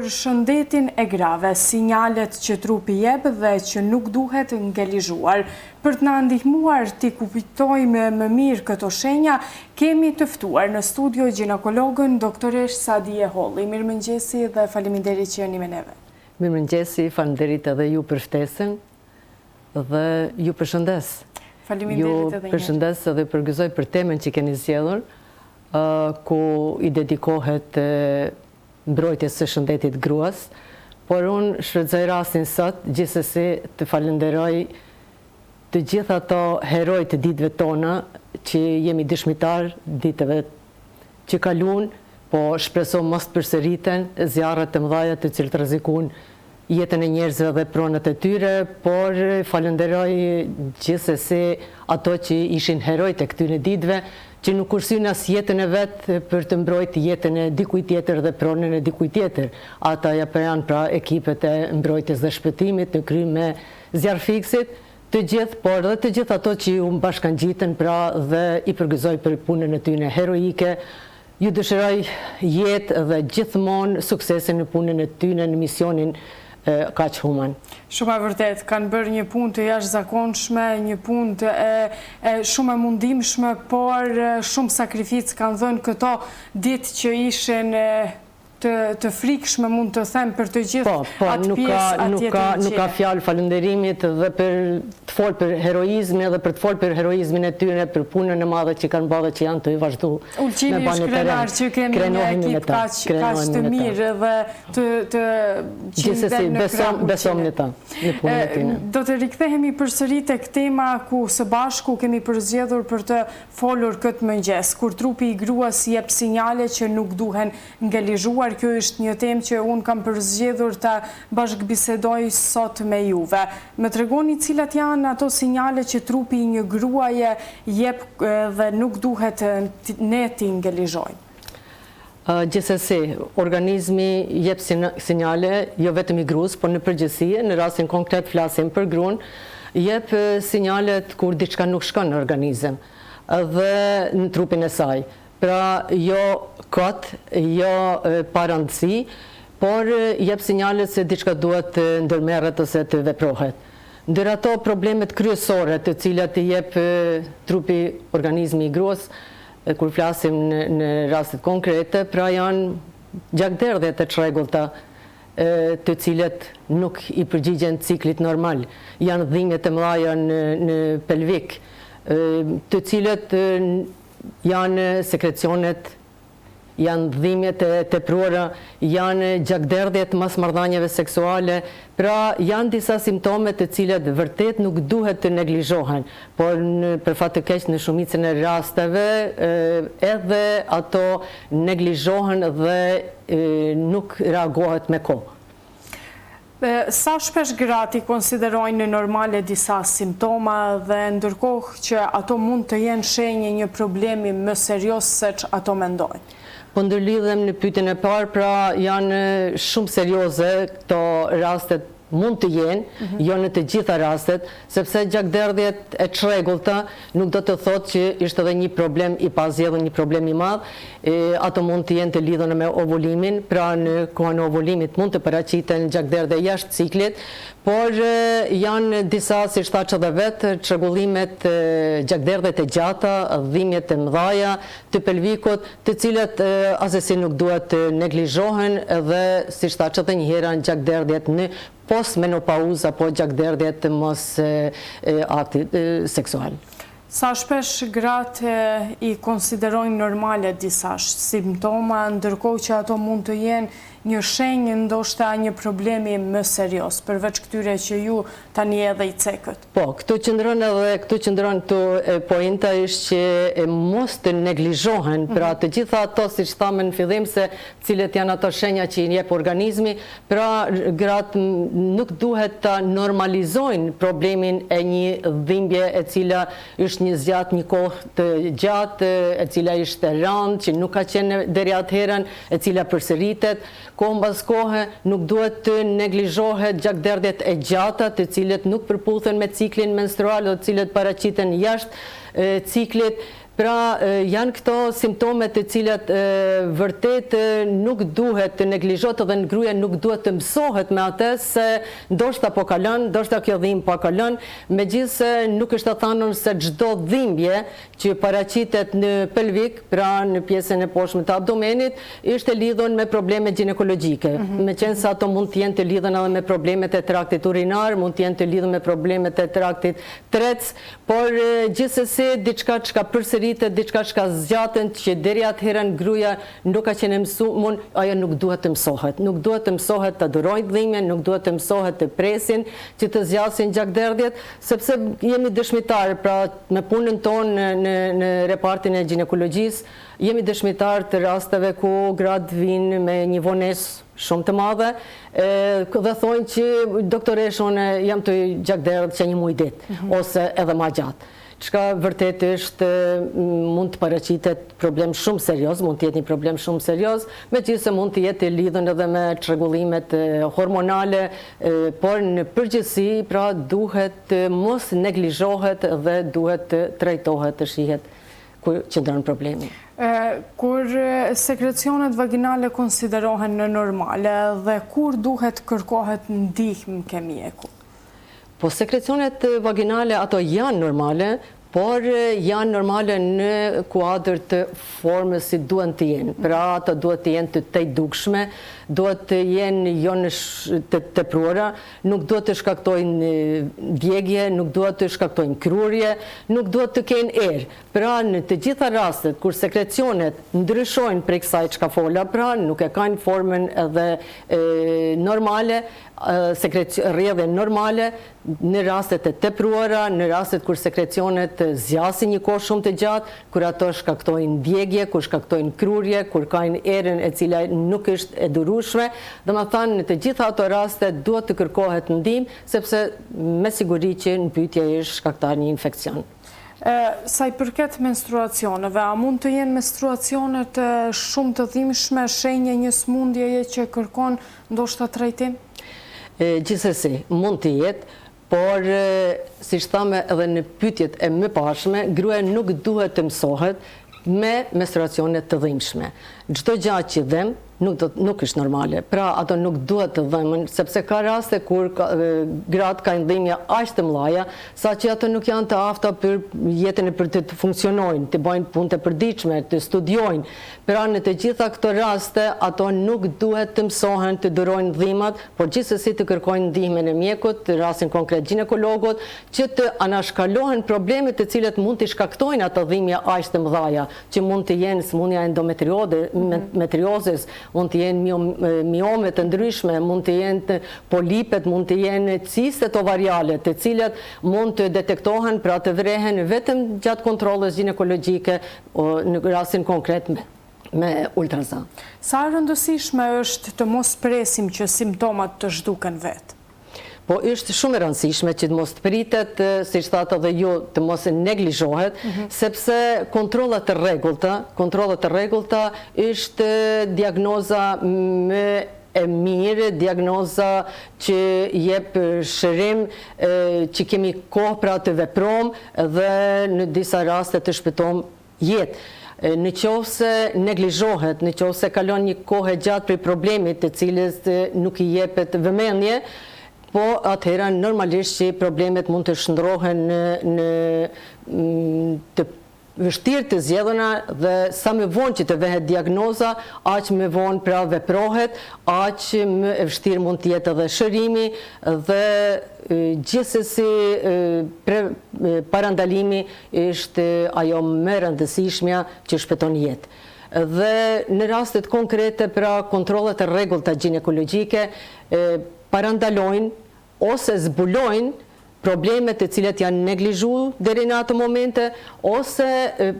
Për shëndetin e grave, sinjalet që trupi jep dhe që nuk duhet ngelizhuar. Për të na ndihmuar t'i kuptojmë më mirë këto shenja, kemi të ftuar në studio ginekologën doktoresh Sadie Holli. Mirëmëngjesi dhe faleminderit që jeni me neve. Mirëmëngjesi, faleminderit edhe ju për ftesën dhe ju përshëndes. Faleminderit edhe ju përshëndes edhe përgëzoj për temën që keni zgjedhur, ku i dedikohet mbrojtjes së shëndetit gruas, por unë shfrytëzoj rastin sot gjithsesi të falenderoj të gjithë ato heroj të ditëve tona që jemi dëshmitar ditëve që kaluan, po shpresoj mos të përsëriten zjarret të mëdha të cilët rrezikojnë jetën e njerëzve dhe pronët e tyre, por falenderoj gjithsesi ato që ishin heroj të këtyre ditëve, që nuk kursyn as jetën e vetë për të mbrojtë jetën e dikujt tjetër dhe pronën e dikujt tjetër. Ata janë pra ekipet e mbrojtjes dhe shpëtimit në krye me zjarrfiksit, të gjithë, por dhe të gjithë ato që u bashkangjitën pra dhe i përgëzoj për punën e tyre heroike. Ju dëshiroj jetë dhe gjithmonë suksesin në punën e tyre në misionin kaq human. Shumë e vërtet, kanë bërë një punë të jashtëzakonshme, një punë shumë e mundimshme, por shumë sakrificë kanë dhënë këto ditë që ishin të frikshme, mund të them, për të gjithë atë pjesë atjetër. Nuk ka fjalë falënderimit dhe për të folë për heroizmin dhe për të folë për heroizmin e tyre, për punën e madhe që kanë bërë që janë të i vazhdu. Ulqimi është krenar që keni një ekip kaq të mirë dhe të gjithsesi besom në ta, në punën e tyre. Do të rikthehemi përsëri tek tema ku së bashku kemi përzgjedhur për të folur këtë mëngjes, kur trupi i gruas jep sinjale që nuk duhen ngelizhuar. Kjo është një temë që unë kam përzgjedhur të bashkëbisedoj sot me juve. Më tregoni cilat janë ato sinjale që trupi i një gruaje jep dhe nuk duhet ne t'i ngelizhojmë? Gjithsesi, organizmi jep sinjale, jo vetëm i gruas, por në përgjithësi, në rastin konkret flasim për gruan, jep sinjalet kur diçka nuk shkon në organizëm dhe në trupin e saj. Pra jo kot, jo parandësi, por jep sinjalet se diçka duhet të ndërmerret ose të veprohet. Ndër ato problemet kryesore të cilat i jep trupi, organizmi i gruas, kur flasim në rastet konkrete, pra janë gjakderdhjet e çrregullta, të cilat nuk i përgjigjen ciklit normal. Janë dhimbjet e mëdha në pelvik, të cilat janë sekrecionet, janë dhimbjet e tepruara, janë gjakderdhjet mas marrëdhënieve seksuale, pra janë disa simptome të cilat vërtet nuk duhet të neglizhohen, por për fat të keq në shumicën e rasteve edhe ato neglizhohen dhe nuk reagohet me kohë. Sa shpesh gratë konsiderojnë normale disa simptoma dhe ndërkohë që ato mund të jenë shenjë një problemi më serioz se që ato mendojnë? Po ndërlidhem në pyetjen e parë, pra janë shumë serioze këto rastet, mund të jenë, jo në të gjitha rastet, sepse gjakderdhjet e çrregullta nuk do të thotë që është edhe një problem i pazgjedhur, një problem i madh. Ato mund të jenë të lidhura me ovulimin, pra në kohën e ovulimit mund të paraqiten gjakderdhje jashtë ciklit, por janë disa, si thaç edhe vetë, çrregullimet, gjakderdhjet e gjata, dhimbjet e mëdha të pelvikut, të cilat asesi nuk duhet të neglizhohen dhe, si thaç edhe një herë, gjakderdhjet në postmenopauza apo gjakderdhjet mos aktit seksual. Sa shpesh gratë i konsiderojnë normale disa simptoma, ndërkohë që ato mund të jenë një shenjë ndoshta një problemi më serioz, përveç këtyre që ju tani edhe i cekët. Po, këtu qëndron pointa është që mos të neglizhohen, pra të gjitha ato, siç thamë në fillim, se cilët janë ato shenja që i jep organizmi, pra gratë nuk duhet ta normalizojnë problemin e një dhimbje e cila është një zgjat një kohë të gjatë, e cila është e rëndë, që nuk ka qenë deri atëherën, e cila përsëritet. Kohë mbas kohe nuk duhet të neglizhohet gjakderdhjet e gjata, të cilët nuk përputhen me ciklin menstrual, të cilët paraqiten jashtë ciklit, Pra janë këto simptomet të cilat vërtet nuk duhet të neglizhohet dhe në gruaja nuk duhet të mësohet me atë se ndoshta po kalon, ndoshta kjo dhimbje po kalon, megjithëse nuk është të thanur se çdo dhimbje që paraqitet në pelvik, pra në pjesën e poshtme të abdomenit, është e lidhur me probleme ginekologjike. Meqense ato mund të jenë të lidhur edhe me problemet e traktit urinar, mund të jenë të lidhur me problemet e traktit trec, por gjithsesi diçka çka përsëritet, diçka që zgjatën që deri atëherën gruaja nuk ka qenë mësuar, ajo nuk duhet të mësohet. Nuk duhet të mësohet të durojë dhimbjen, nuk duhet të mësohet të presin që të zgjasin gjakderdhjet, sepse jemi dëshmitar, pra me punën tonë në repartin e ginekologjisë, jemi dëshmitar të rasteve ku gratë vinë me një vonesë shumë të madhe dhe thonë që doktoresh, unë jam të gjakderdh që një muaj ditë ose edhe më gjatë. Çka vërtet është mund të paraqitet problem shumë serioz, mund të jetë një problem shumë serioz, megjithëse mund të jetë lidhur edhe me çrregullimet hormonale, por në përgjithësi pra duhet mos neglizhohet dhe duhet të trajtohet, të shihet ku qëndron problemi. Kur sekrecionet vaginale konsiderohen në normale dhe kur duhet kërkohet ndihmë ke mjeku? Po sekrecionet vaginale ato janë normale, por janë normale në kuadër të formës si duhen të jenë. Pra ato duhet të jenë të tejdukshme, duhet të jenë jo në të tepruara, nuk duhet të shkaktojnë djegje, nuk duhet të shkaktojnë krurje, nuk duhet të kenë erë. Pra në të gjitha rastet kur sekrecionet ndryshojnë prej kësaj çka fola, pra nuk e kanë formën edhe normale, rrjedhje normale, në rastet e tepruara, në rastet kur sekrecionet zgjasin një kohë shumë të gjatë, kur ato shkaktojnë djegje, kur shkaktojnë krurje, kur kanë erën e cila nuk është e durueshme, domethënë në të gjitha ato raste duhet të kërkohet ndihmë, sepse me siguri që në pyetje është shkaktar një infekcion. Sa i përket menstruacioneve, a mund të jenë menstruacionet shumë të dhimbshme, shenje një sëmundjeje që kërkon ndoshta trajtim? Gjithsesi, mund të jetë, por siç thamë edhe në pyetjet e mëparshme, gruaja nuk duhet të mësohet me menstruacione të dhimbshme. Çdo gjë që dhem nuk është normale. Pra ato nuk duhet të dhemen, sepse ka raste kur gratë kanë dhimbje aq të mëdha, saqë ato nuk janë të afta për jetën e për të funksionojnë, të bëjnë punë të përditshme, të studiojnë. Pra në të gjitha këto raste ato nuk duhet të mësohen të durojnë dhimbat, por gjithsesi të kërkojnë ndihmën e mjekut, të rastin konkret ginekologut, që të anashkalohen problemet të cilat mund të shkaktojnë ato dhimbje aq të mëdha, që mund të jenë sëmundja endometriozes, mund të jenë miome të ndryshme, mund të jenë polipet, mund të jenë cistet ovariale, të cilat mund të detektohen, pra të vrehen vetëm gjatë kontrollës ginekologjike në rastin konkret me ultrazam. Sa rëndësishme është të mos presim që simptomat të zhduken vetë? Po është shumë e rëndësishme që të mos të pritet, siç thatë edhe ju, të mos e neglizhohet, sepse kontrollat e rregullta është diagnoza më e mirë, diagnoza që jep shërim, që kemi kohë pra të veprom dhe në disa raste të shpëtojmë jetë. Në qoftë se neglizhohet, në qoftë se kalon një kohë gjatë për problemit të cilës nuk i jepet vëmendje, po atëherë normalisht që problemet mund të shndrohen në të vështirë të zgjedhura dhe sa më vonë që të vehet diagnoza, aq më vonë pra veprohet, aq më e vështirë mund të jetë edhe shërimi dhe gjithsesi parandalimi është ajo më e rëndësishmja që shpëton jetë. Dhe në rastet konkrete pra kontrollet e rregullta ginekologjike parandalojnë ose zbulojnë problemet të cilat janë neglizhuar deri në ato momente, ose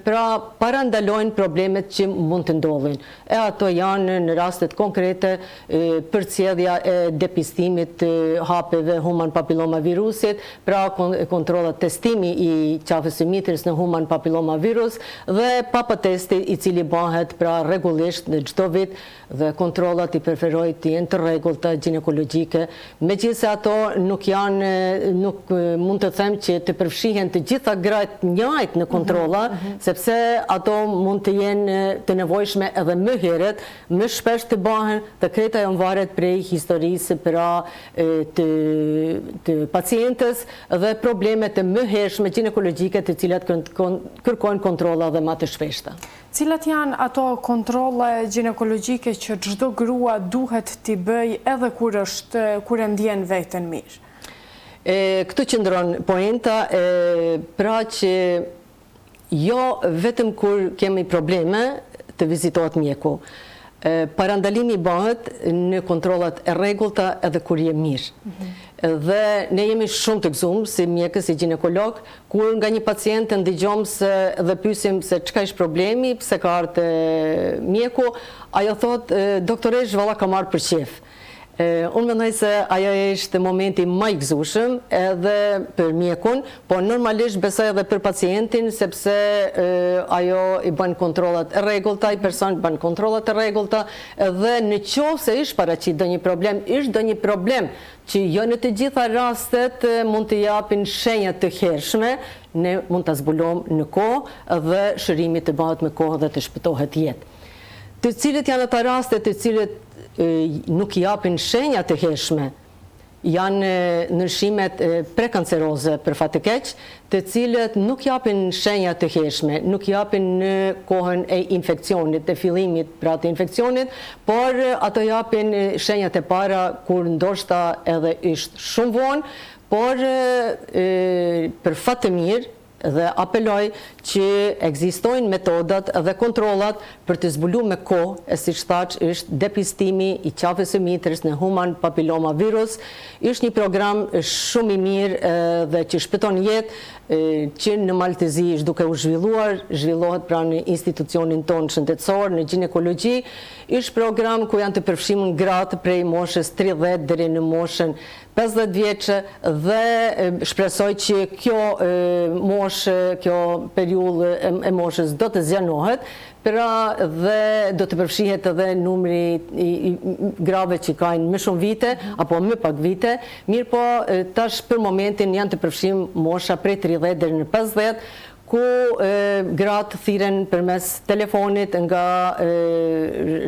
pra parandalojnë problemet që mund të ndodhin. E ato janë në rastet konkrete përcjellja e depistimit të hapeve human papillomavirusit, pra kontrollat testimi i qafës së mitrës në human papillomavirus dhe papa testi i cili bëhet pra rregullisht në çdo vit dhe kontrollat i preferohet të jenë të rregullta ginekologjike, megjithëse ato nuk mund të them që të përfshihen të gjitha gratë njëjt në kontrolla, sepse ato mund të jenë të nevojshme edhe më herët, më shpesh të bëhen, dhe kreta janë varet prej historisë pra të pacientës dhe problemet të më hershme ginekologjike të cilat kërkojnë kontrolla dhe më të shpeshta. Cilat janë ato kontrolle ginekologjike që çdo grua duhet t'i bëj edhe kur e ndjen veten mirë? Këtu qëndron poenta, pra që jo vetëm kur kemi probleme të vizitohet mjeku. Parandalimi bëhet në kontrollat e rregullta edhe kur je mirë. Dhe ne jemi shumë të gëzuar si mjekës, si ginekolog, kur nga një pacient ndëgjojmë dhe pyesim se çka është problemi, pse ka ardhur mjeku, ajo thotë doktoresh valla ka marrë për qef. Unë mendoj se ajo është momenti më i gëzueshëm edhe për mjekun, po normalisht besoj edhe për pacientin, sepse ajo i bën kontrollat e rregullta, i person bën kontrollat e rregullta, dhe në qoftë se është paraqit ndonjë problem që jo në të gjitha rastet mund të japin shenja të hershme, ne mund ta zbulojmë në kohë dhe shërimi të bëhet me kohë dhe të shpëtohet jetë. Të cilët janë ata raste të cilët nuk japin shenja të hershme, janë ndryshimet prekanceroze për fat të keq, të cilët nuk japin shenja të hershme, nuk japin në kohën e infekcionit, të fillimit pra të infekcionit, por ato japin shenjat e para kur ndoshta edhe është shumë vonë, por për fat të mirë dhe apeloj që ekzistojnë metodat dhe kontrollat për të zbuluar me kohë, siç thash, është depistimi i qafës së mitrës në human papilloma virus. Është një program shumë i mirë dhe që shpëton jetë, që në Maltezi është duke u zhvillohet pra në institucionin tonë shëndetësor, në ginekologji. Është program ku janë të përfshirë gratë prej moshës 30 deri në moshën 50 vjeçë dhe shpresoj që kjo moshë, kjo periudhë e moshës do të zgjanohet, pra dhe do të përfshihet edhe numri i grave që kanë më shumë vite apo më pak vite, mirë po tash për momentin janë të përfshirë mosha prej 30 deri në 50, ku gratë thirren përmes telefonit nga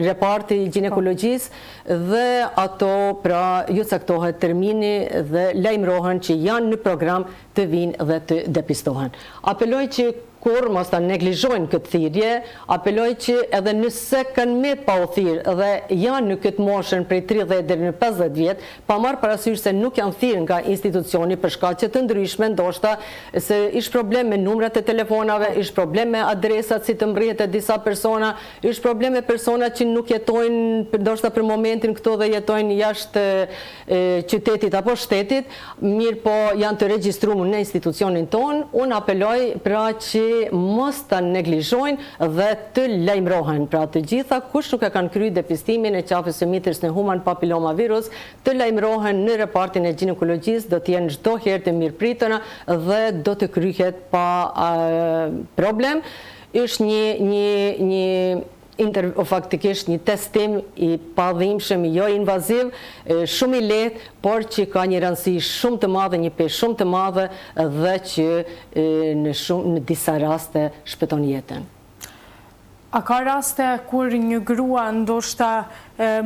reparti i ginekologjisë dhe ato pra ju caktohet termini dhe lajmërohen që janë në program të vinë dhe të depistohen. Apeloj që kur mos ta neglizhojnë këtë thirrje, apeloj që edhe nëse kanë me pa u thirrë dhe janë në këtë moshën prej 30 deri në 50 vjet, pa marrë parasysh se nuk janë thirrë nga institucioni për shkaqe të ndryshme, ndoshta se është problem me numrat e telefonave, është problem me adresat si të mbrihet e disa persona, është problem me persona që nuk jetojnë ndoshta për momentin këto dhe jetojnë jashtë qytetit apo shtetit, mirë po janë të regjistruar në institucionin tonë. Unë apeloj pra që mos ta neglizhojnë dhe të lajmërohen. Pra të gjitha kush nuk e kanë kryer depistimin e qafës së mitrës në human papilloma virus, të lajmërohen në repartin e ginekologjisë, do të jenë çdo herë të mirëpritëra dhe do të kryhet pa problem. Është faktikisht një testim i padhimshëm, jo invaziv, shumë i lehtë, por që ka një rëndësi shumë të madhe, një peshë shumë të madhe dhe që në disa raste shpëton jetën. A ka raste kur një grua ndoshta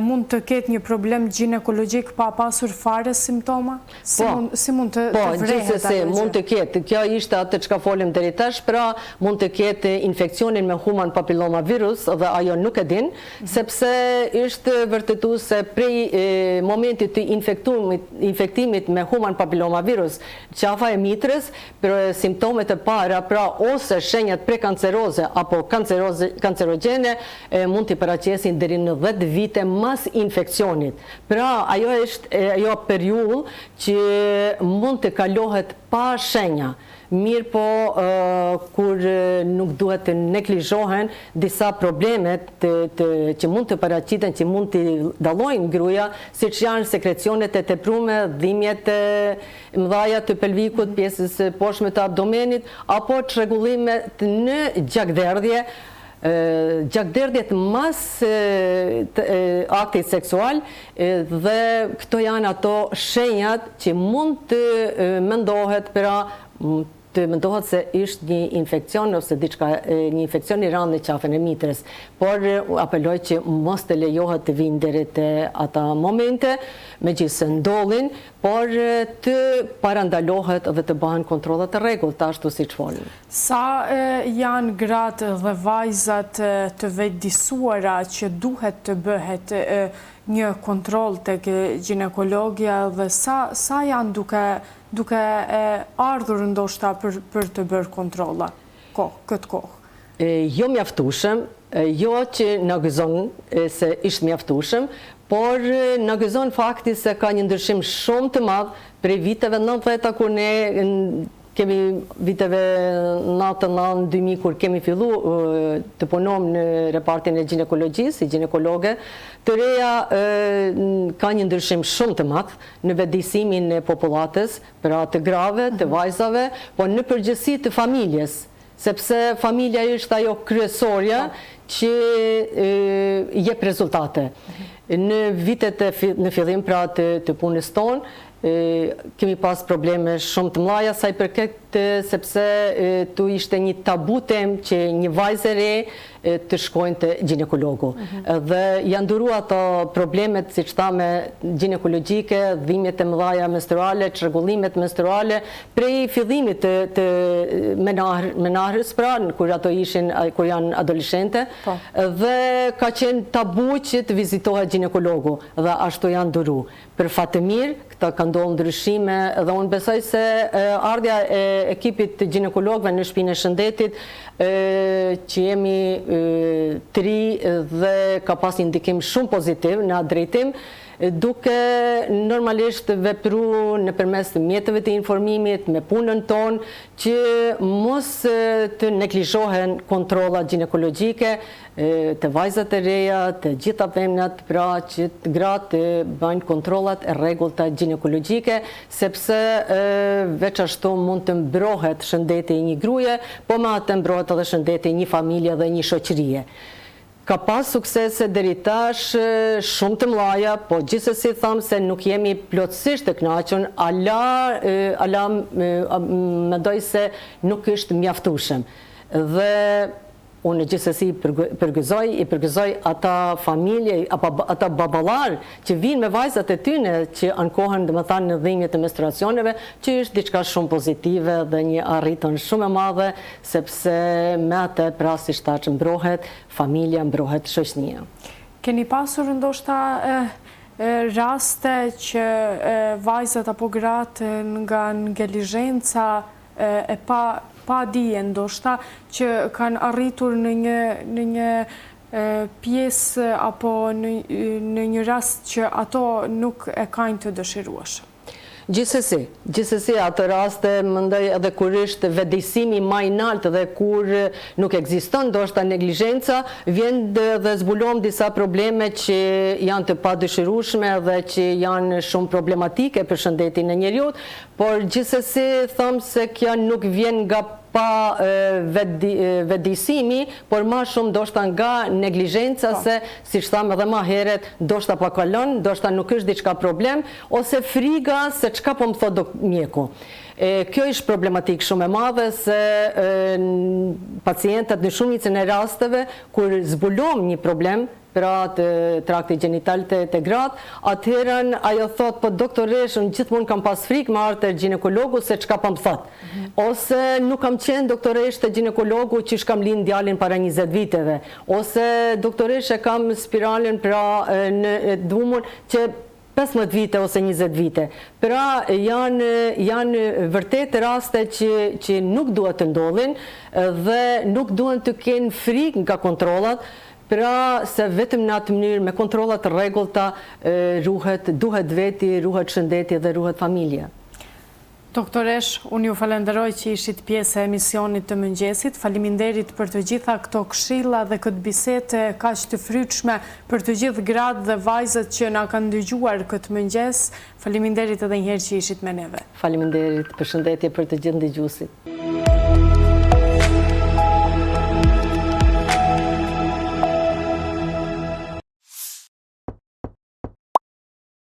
mund të ketë një problem ginekologjik pa pasur fare simptoma? Si mund të vrehet? Po, gjithsesi mund të ketë. Kjo ishte atë çka folëm deri tash, pra mund të ketë infeksionin me human papilloma virus dhe ajo nuk e din, sepse është vërtetuar se prej momentit të infektimit me human papilloma virus, qafa e mitrës, për simptomet e para, pra ose shenjat prekanceroze apo kancerogene mund të paraqesin deri në 10 vite mas infekcionit. Pra, ajo është ajo periudhë që mund të kalohet pa shenja. Mirë po, kur nuk duhet të neglizhohen disa problemet që mund të paraqiten, që mund të dallojnë gruaja, siç janë sekrecionet e tepruara, dhimbjet e mëdha të pelvikut, pjesës poshtme të abdomenit, apo çrregullimet në gjakderdhje, gjakderdhjet mas aktit seksual dhe këto janë ato shenjat që mund të mendohet mendohet se ishtë një infekcion ose një infekcion i randë në qafën e mitrës, por apeloj që mos të lejohet të vinë deri te ata momente, megjithëse ndodhin, por të parandalohet dhe të bëhen kontrollat e rregullta ashtu siç folim. Sa janë gratë dhe vajzat të vetëdijsuara që duhet të bëhet një kontroll tek ginekologja dhe sa janë duke ardhur ndoshta për të bërë kontrolla këtë kohë? Jo mjaftueshëm, jo që na gëzon se ishte mjaftueshëm, por na gëzon fakti se ka një ndryshim shumë të madh prej viteve 90-ta kur ne kemi viteve 99-2000 kur kemi fillu të punom në repartin e ginekologjisë, si ginekologe, të reja ka një ndryshim shumë të madh në vetëdijsimin e popullatës, pra të grave, të vajzave, po në përgjithësi të familjes, sepse familja është ajo kryesorja që jep rezultate. Në vitet në fillim pra të punës tonë, kemi pas probleme shumë të mëdha sa i përket sepse tu ishte një tabu temë që një vajzë e re të shkojnë te ginekologu. Dhe janë nduru ato problemet siç thamë ginekologjike, dhimbjet e mëdha menstruale, çrregullimet menstruale prej fillimit të menahrës pra kur ato kur janë adoleshente dhe ka qenë tabu që të vizitohet ginekologu dhe ashtu janë nduru. Për fat të mirë, këta ka ndodhur ndryshime dhe unë besoj se ardha e ekipit të ginekologëve në shtëpinë e shëndetit që jemi të ri dhe ka pas një ndikim shumë pozitiv në atë drejtim, duke normalisht vepru nëpërmes mjeteve të informimit, me punën tonë, që mos të neglizhohen kontrollat ginekologjike të vajzat e reja, të gjitha femnat, pra që të gratë të bëjnë kontrollat e rregullta ginekologjike, sepse veç ashtu mund të mbrohet shëndeti i një gruaje, po me atë mbrohet edhe shëndeti i një familje dhe një shoqërie. Ka pas suksese deri tash shumë të mëdha, po gjithsesi them se nuk jemi plotësisht të kënaqur, ala mendoj se nuk është mjaftueshëm. Dhe unë gjithsesi i përgëzoj ata familje, ata baballar që vinë me vajzat e tyre që ankohen domethënë në dhimbje të menstruacioneve, që është diçka shumë pozitive dhe një arritje shumë e madhe, sepse me atë pra siç thash mbrohet familja, mbrohet shoqënia. Keni pasur ndoshta raste që vajzat apo gratë nga neglizhenca e pa dije ndoshta që kanë arritur në një pjesë apo në një rast që ato nuk e kanë të dëshirueshëm? Gjithsesi ato raste mendoj edhe kur është vetëdijsimi më i lartë dhe kur nuk ekziston ndoshta neglizhenca, vjen dhe zbulon disa probleme që janë të padëshirueshme dhe që janë shumë problematike për shëndetin e njeriut, por gjithsesi them se kjo nuk vjen nga pa vetëdijsimi, por më shumë ndoshta nga neglizhenca, se siç thamë edhe më herët, ndoshta pa kalon, ndoshta nuk është diçka problem, ose friga se çka po më thot mjeku. Kjo është problematik shumë e madhe se pacientët në shumicën e rasteve kur zbulon një problem pra të trakti gjenital të gratë, atëherën ajo thot, po doktoresh, unë gjithmonë kam pas frikë me ardh te ginekologu se çka po më thot. Ose nuk kam qenë doktoresh te ginekologu që kam lind djalin para 20 viteve. Ose doktoresh e kam spiralen pra në dhumën që 15 vite ose 20 vite. Pra janë vërtet raste që nuk duhet të ndodhin dhe nuk duhen të kenë frikë nga kontrollat, pra se vetëm në atë mënyrë me kontrollat të rregullta duhet veti, ruhet shëndeti dhe ruhet familja. Doktoresh, unë ju falenderoj që ishit pjesë e emisionit të mëngjesit. Faleminderit për të gjitha këto këshilla dhe këtë bisedë kaq të frytshme për të gjithë gratë dhe vajzat që na kanë dëgjuar këtë mëngjes. Faleminderit edhe një herë që ishit me neve. Faleminderit, përshëndetje për të gjithë dëgjuesit.